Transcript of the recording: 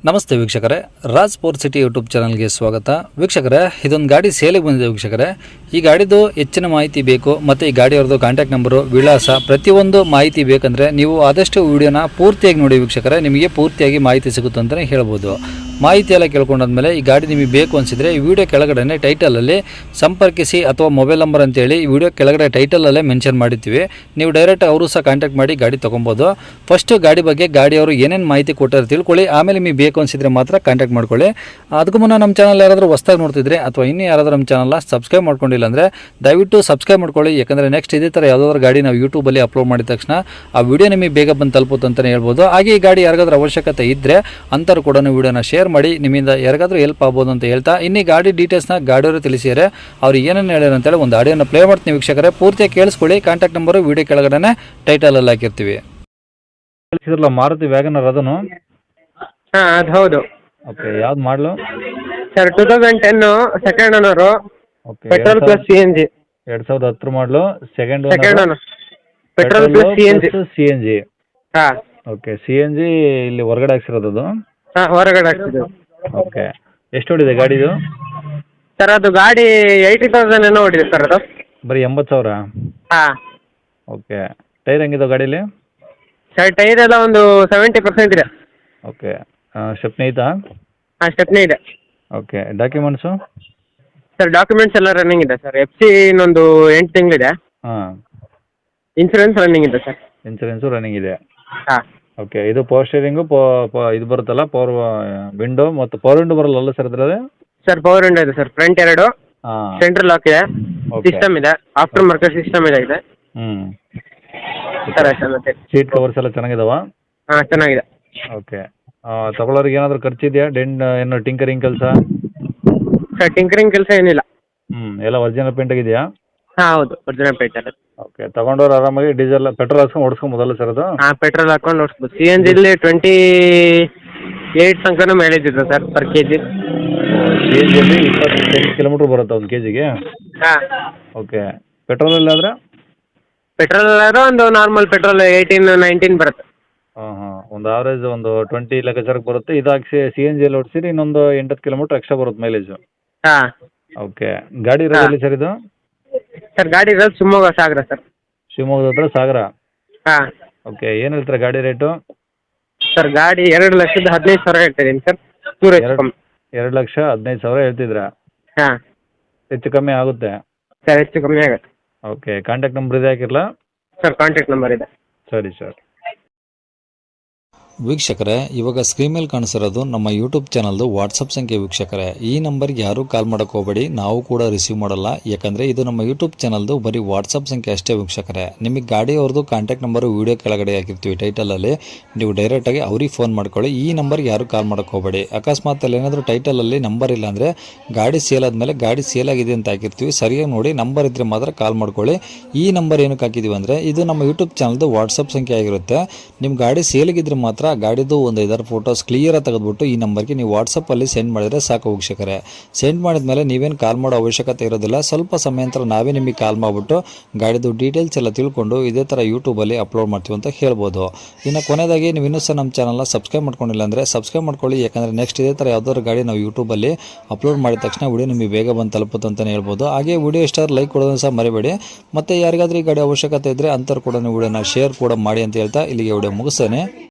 ನಮಸ್ತೆ ವೀಕ್ಷಕರೇ, Raj sport city YouTube ಚಾನಲ್ಗೆ ಸ್ವಾಗತ. ವೀಕ್ಷಕರೇ, ಇದೊಂದು ಗಾಡಿ ಸೇಲಿಗೆ ಬಂದಿದೆ ವೀಕ್ಷಕರೇ. ಈ ಗಾಡಿದು ಹೆಚ್ಚಿನ ಮಾಹಿತಿ ಬೇಕು ಮತ್ತು ಈ ಗಾಡಿಯವ್ರದ್ದು ಕಾಂಟ್ಯಾಕ್ಟ್ ನಂಬರು, ವಿಳಾಸ, ಪ್ರತಿಯೊಂದು ಮಾಹಿತಿ ಬೇಕಂದರೆ ನೀವು ಆದಷ್ಟು ವಿಡಿಯೋನ ಪೂರ್ತಿಯಾಗಿ ನೋಡಿ ವೀಕ್ಷಕರೇ. ನಿಮಗೆ ಪೂರ್ತಿಯಾಗಿ ಮಾಹಿತಿ ಸಿಗುತ್ತೆ ಅಂತಲೇ ಹೇಳ್ಬೋದು. ಮಾಹಿತಿ ಎಲ್ಲ ಕೇಳ್ಕೊಂಡಾದ್ಮೇಲೆ ಈ ಗಾಡಿ ನಿಮಗೆ ಬೇಕು ಅನಿಸಿದರೆ ಈ ವಿಡಿಯೋ ಕೆಳಗಡೆ ಟೈಟಲಲ್ಲಿ ಸಂಪರ್ಕಿಸಿ ಅಥವಾ ಮೊಬೈಲ್ ನಂಬರ್ ಅಂತೇಳಿ ಈ ವಿಡಿಯೋ ಕೆಳಗಡೆ ಟೈಟಲಲ್ಲೇ ಮೆನ್ಷನ್ ಮಾಡಿರ್ತೀವಿ. ನೀವು ಡೈರೆಕ್ಟ್ ಅವರು ಸಹ ಕಾಂಟ್ಯಾಕ್ಟ್ ಮಾಡಿ ಗಾಡಿ ತೊಗೊಬೋದು. ಫಸ್ಟು ಗಾಡಿ ಬಗ್ಗೆ ಗಾಡಿಯವರು ಏನೇನು ಮಾಹಿತಿ ಕೊಟ್ಟಾರೆ ತಿಳ್ಕೊಳ್ಳಿ, ಆಮೇಲೆ ನಿಮಗೆ ಬೇಕು ಅನಿಸಿದರೆ ಮಾತ್ರ ಕಾಂಟ್ಯಾಕ್ಟ್ ಮಾಡ್ಕೊಳ್ಳಿ. ಅದಕ್ಕೂ ಮುನ್ನ ನಮ್ಮ ಚಾನಲ್ ಯಾರಾದರೂ ಹೊಸ್ದಾಗಿ ನೋಡ್ತಿದ್ರೆ ಅಥವಾ ಇನ್ನೂ ಯಾರಾದರೂ ನಮ್ಮ ಚಾನಲ್ನ ಸಬ್ಸ್ಕ್ರೈಬ್ ಮಾಡ್ಕೊಂಡಿಲ್ಲ ಅಂದರೆ ದಯವಿಟ್ಟು ಸಬ್ಸ್ಕ್ರೈಬ್ ಮಾಡ್ಕೊಳ್ಳಿ. ಯಾಕಂದರೆ ನೆಕ್ಸ್ಟ್ ಇದೇ ಥರ ಯಾವುದಾದ್ರು ಗಾಡಿ ನಾವು ಯೂಟ್ಯೂಬಲ್ಲಿ ಅಪ್ಲೋಡ್ ಮಾಡಿದ ತಕ್ಷಣ ಆ ವಿಡಿಯೋ ನಿಮಗೆ ಬೇಗ ಬಂದು ತಲುಪುತ್ತೆ ಅಂತಲೇ ಹೇಳ್ಬೋದು. ಹಾಗೆ ಈ ಗಾಡಿ ಯಾರಿಗಾದ್ರೂ ಅವಶ್ಯಕತೆ ಇದ್ದರೆ ಅಂಥವ್ರು ಕೂಡ ವಿಡಿಯೋನ ಶೇರ್ ಮಾಡಿ, ನಿಮ್ಮಿಂದ ಯಾರಿಗಾದ್ರೂ ಹೆಲ್ಪ್ ಆಗ್ಬೋದು ಅಂತ ಹೇಳ್ತಾ ಇನ್ನೀ ಗಾಡಿ ಡೀಟೇಲ್ಸ್ನ ಗಾಡಿಯವರು ತಿಳಿಸಿದರೆ ಅವ್ರು ಏನೇನು ಹೇಳ್ಯಾರ ಅಂತೇಳಿ ಒಂದು ಆಡಿಯೋನ ಪ್ಲೇ ಮಾಡ್ತೀನಿ ವೀಕ್ಷಕರೇ. ಪೂರ್ತಿಯಾಗಿ ಕೇಳಿಸ್ಕೊಳ್ಳಿ. ಕಾಂಟ್ಯಾಕ್ಟ್ ನಂಬರು ವಿಡಿಯೋ ಕೆಳಗಡೆ ಟೈಟಲಲ್ಲಿ ಹಾಕಿರ್ತೀವಿ. ಮಾರುತಿ ವ್ಯಾಗನರ್ ಅದನ್ನು ಅದು ಹೌದು. ಓಕೆ, ಯಾವ್ದು ಮಾಡಲು sir 2010 second owner, okay, petrol plus C N G. 2010 ಮಾಡಲು, second owner, petrol plus C N G. C N G. ಹಾಂ ಓಕೆ, ಸಿ ಎನ್ ಜಿ ಇಲ್ಲಿ ಹೊರಗಡೆ ಹಾಕ್ಸಿರೋದು ಅದು. ಹಾಂ, ಹೊರಗಡೆ ಹಾಕ್ಸಿದ್ದು. ಓಕೆ, ಎಷ್ಟು ಹೊಡಿದೆ ಗಾಡಿದು? ಸರ್ ಅದು ಗಾಡಿ 80,000 ಏನೋ ಹೊಡಿದೆ ಸರ್ ಅದು. ಬರೀ 80,000? ಹಾಂ. ಓಕೆ, ಟೈರ್ ಹೆಂಗಿದೆ ಗಾಡೀಲಿ? ಸರ್ ಟೈರ್ ಎಲ್ಲ ಒಂದು 70% ಇದೆ. ಓಕೆ, ಸ್ಟೆಪ್ನಿ ಐತಾ? ಹಾಂ, ಸ್ಟೆಪ್ನಿ ಇದೆ. Okay, documents? ಸರ್ ಡಾಕ್ಯುಮೆಂಟ್ಸ್ ಎಲ್ಲ ರನ್ನಿಂಗ್ ಇದೆ ಸರ್. FC ಇನ್ನೊಂದು 8 ತಿಂಗಳಿದೆ. ಹಾಂ. ಇನ್ಸೂರೆನ್ಸ್ ರನ್ನಿಂಗ್ ಇದೆ ಸರ್. ಇನ್ಸೂರೆನ್ಸು ರನ್ನಿಂಗ್ ಇದೆ. ಹಾಂ. ಓಕೆ, ಇದು ಪವರ್ ಸ್ಟೇರಿಂಗು ಇದು ಬರುತ್ತಲ್ಲ, ಪವರ್ ವಿಂಡೋ ಮತ್ತು ಪವರ್ ವಿಂಡೋ ಬರಲ್ಲ ಸರ್ ಇದ್ರಲ್ಲಿ? ಸರ್ ಪವರ್ ವಿಂಡೋ ಇದೆ ಸರ್. ಫ್ರಂಟ್ 2, ಹಾಂ, ಸೆಂಟ್ರಲ್ ಲಾಕ್ ಇದೆ, ಓಕೆ, ಸಿಸ್ಟಮ್ ಇದೆ, ಆಫ್ಟರ್ ಮಾರ್ಕೆಟ್ ಸಿಸ್ಟಮ್ ಇದೆ. ಹ್ಞೂ. ಸರ್ ಅಷ್ಟೇ ಮತ್ತೆ. ಸೀಟ್ ಕವರ್ಸ್ ಎಲ್ಲ ಚೆನ್ನಾಗಿದಾವ? ಹಾಂ, ಚೆನ್ನಾಗಿದೆ. ಓಕೆ, ತಗೊಳ್ಳೋರಿಗೆ ಏನಾದರೂ ಖರ್ಚಿದೆಯಾ? ಏನೋ ಟಿಂಕರಿಂಗ್ ಕೆಲಸ? ಸರ್ ಟಿಂಕರಿಂಗ್ ಕೆಲಸ ಏನಿಲ್ಲ. ಎಲ್ಲ ಒರಿಜಿನಲ್ ಪೇಂಟ್ ಆಗಿದೆಯಾ? ಹಾಂ ಹೌದು, ಒರಿಜಿನಲ್ ಪೇಂಟ್. ಓಕೆ, ತಗೊಂಡವ್ರು ಆರಾಮಾಗಿ ಡೀಸೆಲ್ ಪೆಟ್ರೋಲ್ ಹಾಕ್ಸ್ಕೊಂಡು ಓಡಿಸ್ಕೊಂಬೋದಲ್ಲ ಸರ್ ಅದು? ಹಾಂ, ಪೆಟ್ರೋಲ್ ಹಾಕೊಂಡು ಓಡಿಸ್ಬೋದು. ಸಿ ಎನ್ ಜಿಲಿ 28 ತನಕನೂ ಮೈಲೇಜ್ ಇದೆ sir per KG. C N ಜಿಯಲ್ಲಿ 28 ಕಿಲೋಮೀಟ್ರ್ ಬರುತ್ತೆ ಒಂದು ಕೆಜಿಗೆ? ಹಾಂ. ಓಕೆ, ಪೆಟ್ರೋಲಲ್ಲಿ ಆದರೆ? ಪೆಟ್ರೋಲ್ ಆದ್ರೆ ಒಂದು ನಾರ್ಮಲ್ ಪೆಟ್ರೋಲ್ 18-19 ಬರುತ್ತೆ. ಹಾಂ ಹಾಂ, ಒಂದು ಆವ್ರೇಜ್ ಒಂದು 20 ಲೆಕ್ಕಾಚಾರಕ್ಕೆ ಬರುತ್ತೆ. ಇದು ಹಾಕ್ಸಿ ಸಿ ಎನ್ ಜಿಯಲ್ಲಿ ಓಡಿಸಿರಿ ಇನ್ನೊಂದು 8 ಕಿಲೋಮೀಟ್ರ್ ಎಕ್ಸ್ಟ್ರಾ ಬರುತ್ತೆ ಮೈಲೇಜು. ಹಾಂ. ಓಕೆ, ಗಾಡಿ ಇರೋದಲ್ಲಿ ಸರ್ ಇದು? ಸರ್ ಗಾಡಿ ಇರೋದು ಶಿವಮೊಗ್ಗ ಸಾಗರ ಸರ್. ಶಿವಮೊಗ್ಗದ ಹತ್ರ ಸಾಗರ? ಹಾಂ. ಓಕೆ, ಏನು ಹೇಳ್ತಾರೆ ಗಾಡಿ ರೇಟು? ಸರ್ ಗಾಡಿ 2,15,000 ಹೇಳ್ತಿದ್ದೀನಿ ಸರ್. 2,15,000 ಹೇಳ್ತಿದ್ರಾ? ಹಾಂ. ಹೆಚ್ಚು ಕಮ್ಮಿ ಆಗುತ್ತೆ? ಸರ್ ಹೆಚ್ಚು ಕಮ್ಮಿ ಆಗುತ್ತೆ. ಓಕೆ, ಕಾಂಟ್ಯಾಕ್ಟ್ ನಂಬರ್ ಇದೆ ಹಾಕಿರಲಾ? ಸರ್ ಕಾಂಟ್ಯಾಕ್ಟ್ ನಂಬರ್ ಇದೆ. ಸರಿ ಸರ್. ವೀಕ್ಷಕರೇ, ಇವಾಗ ಸ್ಕ್ರೀನ್ ಮೇಲೆ ಕಾಣಿಸಿರೋದು ನಮ್ಮ ಯೂಟ್ಯೂಬ್ ಚಾನಲ್ದು ವಾಟ್ಸಪ್ ಸಂಖ್ಯೆ ವೀಕ್ಷಕರೇ. ಈ ನಂಬರ್ಗೆ ಯಾರೂ ಕಾಲ್ ಮಾಡೋಕ್ಕೆ ಹೋಗಬೇಡಿ, ನಾವು ಕೂಡ ರಿಸೀವ್ ಮಾಡಲ್ಲ. ಯಾಕಂದರೆ ಇದು ನಮ್ಮ ಯೂಟ್ಯೂಬ್ ಚಾನಲ್ದು ಬರೀ ವಾಟ್ಸಪ್ ಸಂಖ್ಯೆ ಅಷ್ಟೇ ವೀಕ್ಷಕರೇ. ನಿಮಗೆ ಗಾಡಿಯವ್ರದ್ದು ಕಾಂಟ್ಯಾಕ್ಟ್ ನಂಬರು ವೀಡಿಯೋ ಕೆಳಗಡೆ ಹಾಕಿರ್ತೀವಿ ಟೈಟಲಲ್ಲಿ, ನೀವು ಡೈರೆಕ್ಟಾಗಿ ಅವ್ರಿಗೆ ಫೋನ್ ಮಾಡ್ಕೊಳ್ಳಿ. ಈ ನಂಬರ್ಗೆ ಯಾರೂ ಕಾಲ್ ಮಾಡೋಕ್ಕೆ ಹೋಗಬೇಡಿ. ಅಕಸ್ಮಾತ್ ಅಲ್ಲಿ ಏನಾದರೂ ಟೈಟಲಲ್ಲಿ ನಂಬರ್ ಇಲ್ಲ ಅಂದರೆ ಗಾಡಿ ಸೇಲ್ ಆದಮೇಲೆ ಗಾಡಿ ಸೇಲ್ ಆಗಿದೆ ಅಂತ ಹಾಕಿರ್ತೀವಿ, ಸರಿಯಾಗಿ ನೋಡಿ ನಂಬರ್ ಇದ್ದರೆ ಮಾತ್ರ ಕಾಲ್ ಮಾಡ್ಕೊಳ್ಳಿ. ಈ ನಂಬರ್ ಏನಕ್ಕೆ ಹಾಕಿದ್ದೀವಿ ಅಂದರೆ ಇದು ನಮ್ಮ ಯೂಟ್ಯೂಬ್ ಚಾನಲ್ದು ವಾಟ್ಸಪ್ ಸಂಖ್ಯೆ ಆಗಿರುತ್ತೆ. ನಿಮ್ಮ ಗಾಡಿ ಸೇಲಿಗಿದ್ರೆ ಮಾತ್ರ ಗಾಡಿದು ಒಂದು 5 ಫೋಟೋಸ್ ಕ್ಲಿಯರಾಗಿ ತೆಗೆದುಬಿಟ್ಟು ಈ ನಂಬರ್ಗೆ ನೀವು ವಾಟ್ಸಪ್ಪಲ್ಲಿ ಸೆಂಡ್ ಮಾಡಿದರೆ ಸಾಕು ವೀಕ್ಷಕರೇ. ಸೆಂಡ್ ಮಾಡಿದ್ಮೇಲೆ ನೀವೇನು ಕಾಲ್ ಮಾಡೋ ಅವಶ್ಯಕತೆ ಇರೋದಿಲ್ಲ. ಸ್ವಲ್ಪ ಸಮಯ ನಂತರ ನಾವೇ ನಿಮಗೆ ಕಾಲ್ ಮಾಡಿಬಿಟ್ಟು ಗಾಡಿದು ಡೀಟೇಲ್ಸ್ ಎಲ್ಲ ತಿಳ್ಕೊಂಡು ಇದೇ ಥರ ಯೂಟ್ಯೂಬಲ್ಲಿ ಅಪ್ಲೋಡ್ ಮಾಡ್ತೀವಿ ಅಂತ ಹೇಳ್ಬೋದು. ಇನ್ನು ಕೊನೆಯದಾಗಿ ನೀವು ಇನ್ನೂ ಸಹ ನಮ್ಮ ಚಾನಲ್ನ ಸಬ್ಸ್ಕ್ರೈಬ್ ಮಾಡ್ಕೊಂಡಿಲ್ಲ ಅಂದರೆ ಸಬ್ಸ್ಕ್ರೈಬ್ ಮಾಡ್ಕೊಳ್ಳಿ. ಯಾಕಂದರೆ ನೆಕ್ಸ್ಟ್ ಇದೇ ಥರ ಯಾವ್ದಾದ್ರು ಗಾಡಿ ನಾವು ಯೂಟ್ಯೂಬಲ್ಲಿ ಅಪ್ಲೋಡ್ ಮಾಡಿದ ತಕ್ಷಣ ವಿಡಿಯೋ ನಿಮಗೆ ಬೇಗ ಬಂದು ತಲುಪುತ್ತೆ ಅಂತಲೇ ಹೇಳ್ಬೋದು. ಹಾಗೆ ವಿಡಿಯೋ ಇಷ್ಟ ಲೈಕ್ ಕೊಡೋದನ್ನು ಸಹ ಮರಿಬೇಡಿ. ಮತ್ತು ಯಾರಿಗಾದ್ರೂ ಈ ಗಾಡಿ ಅವಶ್ಯಕತೆ ಇದ್ದರೆ ಅಂಥವ್ರು ಕೂಡ ವಿಡಿಯೋನ ಶೇರ್ ಕೂಡ ಮಾಡಿ ಅಂತ ಹೇಳ್ತಾ ಇಲ್ಲಿಗೆ ವಿಡಿಯೋ ಮುಗಿಸ್ತೇನೆ.